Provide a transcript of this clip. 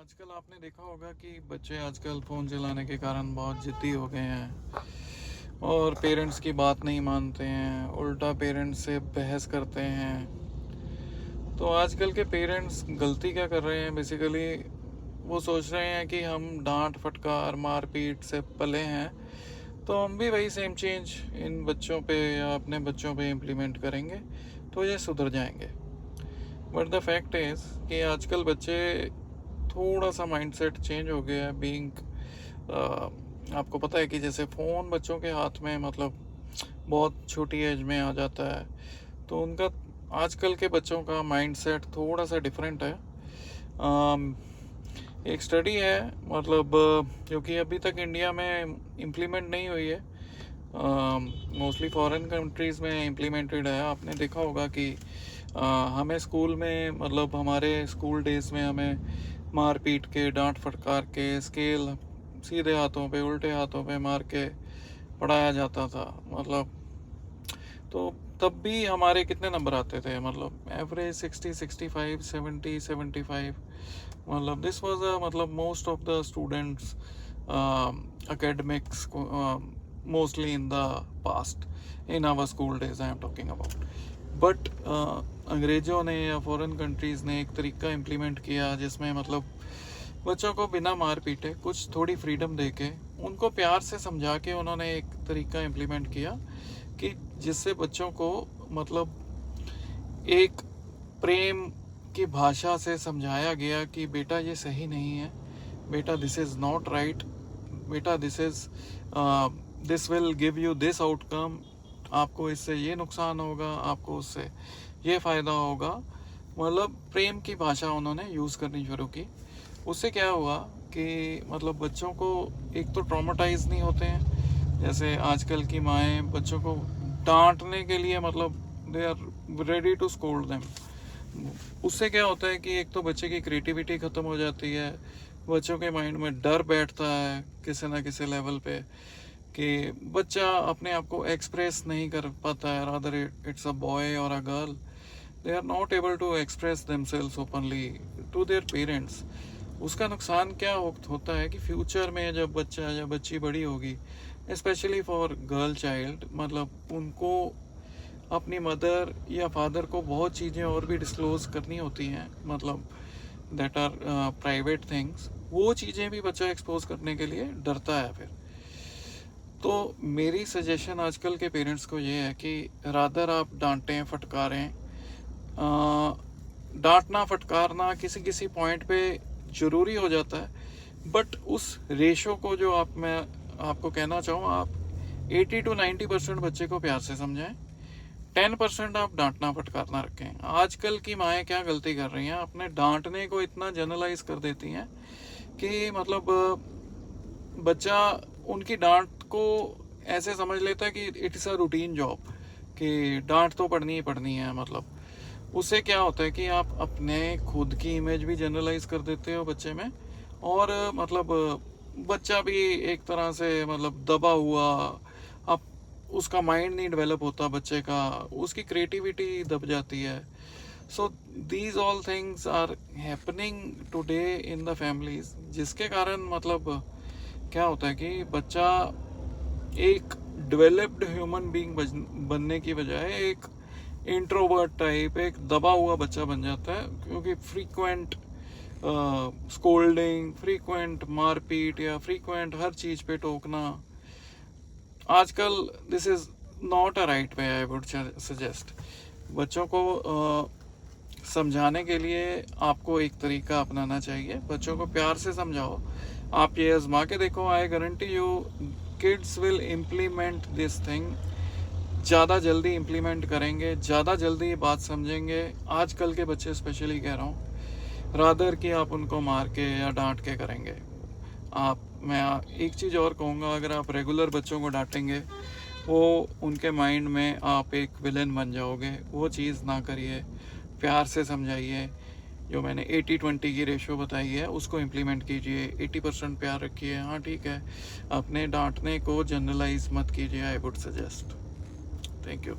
आजकल आपने देखा होगा कि बच्चे आजकल फ़ोन चलाने के कारण बहुत ज़िद्दी हो गए हैं और पेरेंट्स की बात नहीं मानते हैं, उल्टा पेरेंट्स से बहस करते हैं। तो आजकल के पेरेंट्स गलती क्या कर रहे हैं, बेसिकली वो सोच रहे हैं कि हम डांट फटकार मार पीट से पले हैं, तो हम भी वही सेम चेंज इन बच्चों पे या अपने बच्चों पे इम्प्लीमेंट करेंगे तो ये सुधर जाएंगे। बट द फैक्ट इज़ कि आजकल बच्चे थोड़ा सा माइंडसेट चेंज हो गया है। आपको पता है कि जैसे फ़ोन बच्चों के हाथ में मतलब बहुत छोटी एज में आ जाता है, तो उनका आजकल के बच्चों का माइंडसेट थोड़ा सा डिफरेंट है। एक स्टडी है, मतलब क्योंकि अभी तक इंडिया में इम्प्लीमेंट नहीं हुई है, मोस्टली फॉरेन कंट्रीज़ में इम्प्लीमेंटेड है। आपने देखा होगा कि हमें स्कूल में, मतलब हमारे स्कूल डेज़ में हमें मार पीट के, डांट फटकार के, स्केल सीधे हाथों पे उल्टे हाथों पे मार के पढ़ाया जाता था। मतलब तो तब भी हमारे कितने नंबर आते थे, मतलब एवरेज 60, 65, 70, 75। मतलब दिस वाज मतलब most of the students academics mostly in the past, in our school days I am talking about. But अंग्रेज़ों ने या फॉरेन कंट्रीज़ ने एक तरीका इम्प्लीमेंट किया जिसमें मतलब बच्चों को बिना मार पीटे कुछ थोड़ी फ्रीडम देके उनको प्यार से समझा के उन्होंने एक तरीका इम्प्लीमेंट किया कि जिससे बच्चों को मतलब एक प्रेम की भाषा से समझाया गया कि बेटा ये सही नहीं है, बेटा दिस इज़ नॉट राइट, बेटा this will give you this outcome, आपको इससे ये नुकसान होगा, आपको उससे ये फ़ायदा होगा। मतलब प्रेम की भाषा उन्होंने यूज़ करनी शुरू की। उससे क्या हुआ कि मतलब बच्चों को एक तो ट्रॉमेटाइज नहीं होते हैं, जैसे आजकल की माएँ बच्चों को डांटने के लिए मतलब they are ready to scold them. उससे क्या होता है कि एक तो बच्चे की क्रिएटिविटी ख़त्म हो जाती है, बच्चों के माइंड में डर बैठता है किसी ना किसी लेवल पे कि बच्चा अपने आप को एक्सप्रेस नहीं कर पाता है। रादर इट्स अ बॉय और a girl, they are not able to express themselves openly to their parents. उसका नुकसान क्या होता है कि फ्यूचर में जब बच्चा या बच्ची बड़ी होगी, स्पेशली फॉर गर्ल चाइल्ड, मतलब उनको अपनी मदर या फादर को बहुत चीज़ें और भी डिस्क्लोज करनी होती हैं, मतलब दैट आर प्राइवेट थिंग्स। वो चीज़ें भी बच्चा एक्सपोज करने के लिए डरता है फिर। तो मेरी सजेशन आजकल के पेरेंट्स को ये है कि रादर आप डांटें फटकारें, डांटना फटकारना किसी किसी पॉइंट पे ज़रूरी हो जाता है, बट उस रेशो को जो मैं आपको कहना चाहूँ, आप 80 to 90% बच्चे को प्यार से समझाएं, 10% आप डांटना फटकारना रखें। आजकल की माएँ क्या गलती कर रही हैं, अपने डांटने को इतना जनरलाइज कर देती हैं कि मतलब बच्चा उनकी डांट को ऐसे समझ लेता है कि it is a routine job, कि डांट तो पढ़नी ही पढ़नी है। मतलब उससे क्या होता है कि आप अपने खुद की इमेज भी जनरलाइज कर देते हो बच्चे में, और मतलब बच्चा भी एक तरह से मतलब दबा हुआ, अब उसका माइंड नहीं डेवलप होता बच्चे का, उसकी क्रिएटिविटी दब जाती है। So these all things are happening today in the families, जिसके कारण मतलब क्या होता है कि बच्चा एक डेवलप्ड ह्यूमन बीइंग बनने की बजाय एक इंट्रोवर्ट टाइप, एक दबा हुआ बच्चा बन जाता है, क्योंकि फ्रीक्वेंट स्कोल्डिंग, फ्रीक्वेंट मारपीट या फ्रीक्वेंट हर चीज़ पे टोकना आजकल, this is not a right way I would suggest. बच्चों को समझाने के लिए आपको एक तरीका अपनाना चाहिए, बच्चों को प्यार से समझाओ। आप ये आजमा के देखो, I guarantee you kids will implement this thing, ज़्यादा जल्दी इम्प्लीमेंट करेंगे, ज़्यादा जल्दी बात समझेंगे। आजकल के बच्चे स्पेशली कह रहा हूँ, रादर कि आप उनको मार के या डांट के करेंगे। मैं एक चीज़ और कहूँगा, अगर आप रेगुलर बच्चों को डांटेंगे, वो उनके माइंड में आप एक विलन बन जाओगे। वो चीज़ ना करिए, प्यार से समझाइए। जो मैंने 80-20 की रेशो बताई है उसको इम्प्लीमेंट कीजिए। 80% प्यार रखिए, हाँ ठीक है, अपने डांटने को जनरलाइज मत कीजिए, I would suggest. Thank you.